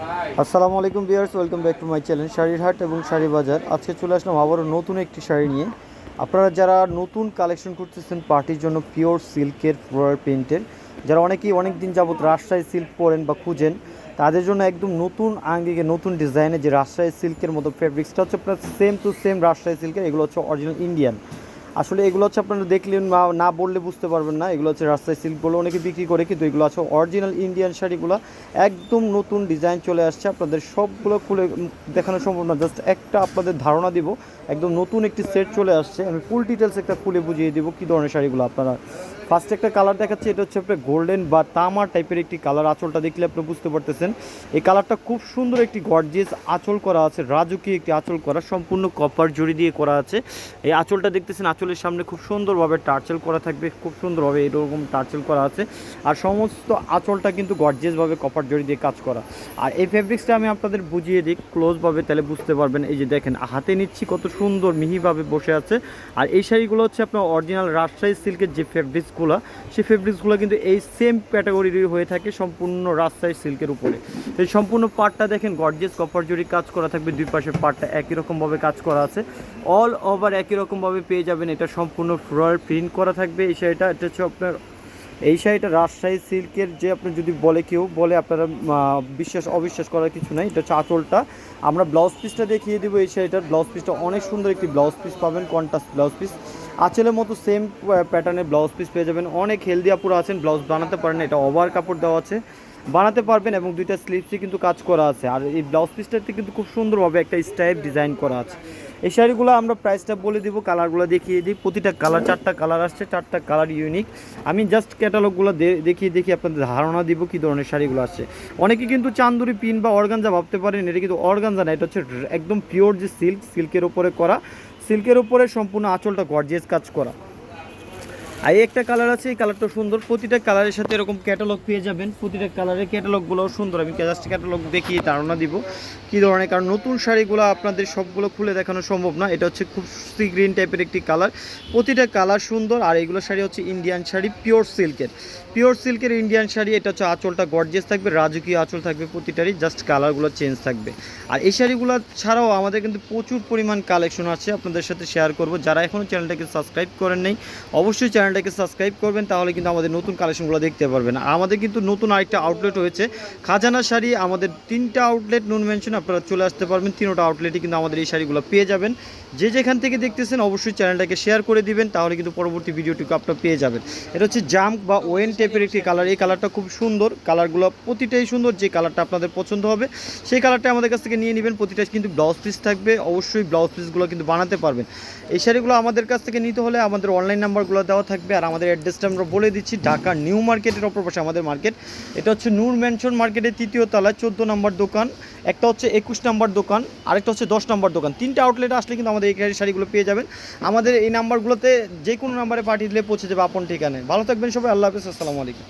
আসসালামু আলাইকুম viewers, welcome back to my channel শাড়ির হাট এবং শাড়ি বাজার। আজকে চলে আসলাম আবারও নতুন একটি শাড়ি নিয়ে। আপনারা যারা নতুন কালেকশন করতেছেন পার্টির জন্য পিওর সিল্কের ফ্লোরাল প্রিন্টের, যারা অনেকেই অনেক দিন যাবত রাজশাহী সিল্ক পরেন বা খুঁজেন, তাদের জন্য একদম নতুন আঙ্গিকে নতুন ডিজাইনের যে রাজশাহী সিল্কের মতো ফেব্রিক্সটা হচ্ছে আপনার সেম টু সেম রাজশাহী সিল্কের। এগুলো হচ্ছে অরিজিনাল ইন্ডিয়ান। আসলে এগুলো হচ্ছে আপনারা দেখলেন বা না বললে বুঝতে পারবেন না, এগুলো হচ্ছে রাজশাহী সিল্ক বলে অনেকে বিক্রি করে, কিন্তু এগুলো আছে অরিজিনাল ইন্ডিয়ান শাড়িগুলো। একদম নতুন ডিজাইন চলে আসছে, আপনাদের সবগুলো খুলে দেখানো সম্ভব না, জাস্ট একটা আপনাদের ধারণা দিব। একদম নতুন একটি সেট চলে আসছে, আমি ফুল ডিটেলস একটা খুলে বুঝিয়ে দিব কী ধরনের শাড়িগুলো আপনারা। ফার্স্ট একটা কালার দেখাচ্ছি, এটা হচ্ছে আপনার গোল্ডেন বা তামা টাইপের একটি কালার। আঁচলটা দেখলে আপনি বুঝতে পারতেছেন এই কালারটা খুব সুন্দর একটি গর্জিয়াস আঁচল করা আছে, রাজুকি একটি আঁচল করা, সম্পূর্ণ কপার জড়ি দিয়ে করা আছে। এই আঁচলটা দেখতেছেন, আঁচলের সামনে খুব সুন্দরভাবে টার্চেল করা থাকবে, খুব সুন্দরভাবে এরকম টার্চেল করা আছে। আর সমস্ত আঁচলটা কিন্তু গর্জিয়াসভাবে কপার জড়ি দিয়ে কাজ করা। আর এই ফেব্রিক্সটা আমি আপনাদের বুঝিয়ে দিই ক্লোজভাবে, তাহলে বুঝতে পারবেন। এই যে দেখেন, হাতে নিচ্ছি কত সুন্দর মিহিভাবে বসে আছে। আর এই শাড়িগুলো হচ্ছে আপনার অরিজিনাল রাজশাহী সিল্কের যে ফেব্রিক্সগুলো, সেই ফেব্রিক্সগুলো কিন্তু এই সেম ক্যাটাগরির হয়ে থাকে সম্পূর্ণ রাজশাহী সিল্কের উপরে। এই সম্পূর্ণ পার্টটা দেখেন গর্জিয়াস কপার জড়ি কাজ করা থাকবে, দুই পাশের পার্টটা একই রকমভাবে কাজ করা আছে, অল ওভার একই রকমভাবে পেয়ে যাবেন। এটা সম্পূর্ণ ফ্লোরাল প্রিন্ট করা থাকবে এই শাড়িটা। এটা হচ্ছে আপনার এই শাড়িটা রাজশাহী সিল্কের, যে আপনি যদি বলে কেউ বলে আপনারা অবিশ্বাস করার কিছু নাই। এটা হচ্ছে আঁচলটা। আমরা ব্লাউজ পিসটা দেখিয়ে দেবো। এই শাড়িটার ব্লাউজ পিসটা অনেক সুন্দর একটি ব্লাউজ পিস পাবেন, কন্ট্রাস্ট ব্লাউজ পিস। আঁচলের মতো সেম প্যাটার্নের ব্লাউজ পিস পেয়ে যাবেন। অনেক হেলদি আপুরা আছেন ব্লাউজ বানাতে পারেন, এটা ওভার কাপড় দেওয়া আছে, বানাতে পারবেন, এবং দুইটা স্লিভসে কিন্তু কাজ করা আছে। আর এই ব্লাউজ পিসটাতে কিন্তু খুব সুন্দরভাবে একটা স্টাইপ ডিজাইন করা আছে। এই শাড়িগুলো আমরা প্রাইসটা বলে দিব, কালারগুলো দেখিয়ে দিই। প্রতিটা কালার, 4টা কালার আসছে, 4টা কালার ইউনিক। আমি জাস্ট ক্যাটালগুলো দেখিয়ে আপনাদের ধারণা দিব কী ধরনের শাড়িগুলো আসছে। অনেকে কিন্তু চান্দুরি পিন বা অর্গানজা ভাবতে পারেন, এটা কিন্তু অর্গানজা না, এটা হচ্ছে একদম পিওর যে সিল্কের ওপরে করা, সিল্কের ওপরে সম্পূর্ণ আঁচলটা গর্জিয়াস কাজ করা। আর এই একটা কালার আছে, এই কালারটা সুন্দর। প্রতিটা কালারের সাথে এরকম ক্যাটালগ পেয়ে যাবেন, প্রতিটা কালারের ক্যাটালগুলোও সুন্দর। আমি জাস্ট ক্যাটালগ দেখিয়ে ধারণা দিব কী ধরনের, কারণ নতুন শাড়িগুলো আপনাদের সবগুলো খুলে দেখানো সম্ভব না। এটা হচ্ছে খুব সি গ্রিন টাইপের একটি কালার, প্রতিটা কালার সুন্দর। আর এইগুলো শাড়ি হচ্ছে ইন্ডিয়ান শাড়ি, পিওর সিল্কের ইন্ডিয়ান শাড়ি। এটা হচ্ছে আঁচলটা গর্জিয়াস থাকবে, রাজকীয় আঁচল থাকবে প্রতিটারই, জাস্ট কালারগুলো চেঞ্জ থাকবে। আর এই শাড়িগুলো ছাড়াও আমাদের কিন্তু প্রচুর পরিমাণ কালেকশন আছে, আপনাদের সাথে শেয়ার করব। যারা এখনও চ্যানেলটাকে সাবস্ক্রাইব করেন নাই, অবশ্যই চ্যানেলটাকে সাবস্ক্রাইব করবেন, তাহলে কিন্তু আমাদের নতুন কালেকশনগুলো দেখতে পারবেন। আমাদের কিন্তু নতুন আরেকটা আউটলেট হয়েছে, খাজানা শাড়ি। আমাদের 3টা আউটলেট নুন মেনশন, আপনারা চলে আসতে পারবেন। 3টা আউটলেটে কিন্তু আমাদের এই শাড়িগুলো পেয়ে যাবেন। যে যেখান থেকে দেখতেছেন অবশ্যই চ্যানেলটাকে শেয়ার করে দিবেন, তাহলে কিন্তু পরবর্তী ভিডিওটিকে আপনারা পেয়ে যাবেন। এটা হচ্ছে জাম্প বা ওয়েন টাইপের একটি কালার। এই কালারটা খুব সুন্দর, কালারগুলো প্রতিটাই সুন্দর। যে কালারটা আপনাদের পছন্দ হবে সেই কালারটা আমাদের কাছ থেকে নিয়ে নেবেন। প্রতিটা কিন্তু ব্লাউজ পিস থাকবে, অবশ্যই ব্লাউজ পিসগুলো কিন্তু বানাতে পারবেন। এই শাড়িগুলো আমাদের কাছ থেকে নিতে হলে আমাদের অনলাইন নাম্বারগুলো দেওয়া থাকবে। আর আমাদের অ্যাড্রেসটা আমরা বলে দিচ্ছি, ঢাকা নিউ মার্কেটের অপর পাশে আমাদের মার্কেট। এটা হচ্ছে নূর মেনশন মার্কেটের 3য় তলায় 14 নম্বর দোকান, একটা হচ্ছে 21 নম্বর দোকান, আরেকটা হচ্ছে 10 নম্বর দোকান। 3টা আউটলেটে আসলে কিন্তু আমাদের এই শাড়িগুলো পেয়ে যাবেন। আমাদের এই নাম্বারগুলোতে যে কোনো নাম্বারে পাঠিয়ে দিলে পৌঁছে যাবে আপন ঠিকানায়। ভালো থাকবেন সবাই, আল্লাহ হাফেজ, আসসালামু আলাইকুম।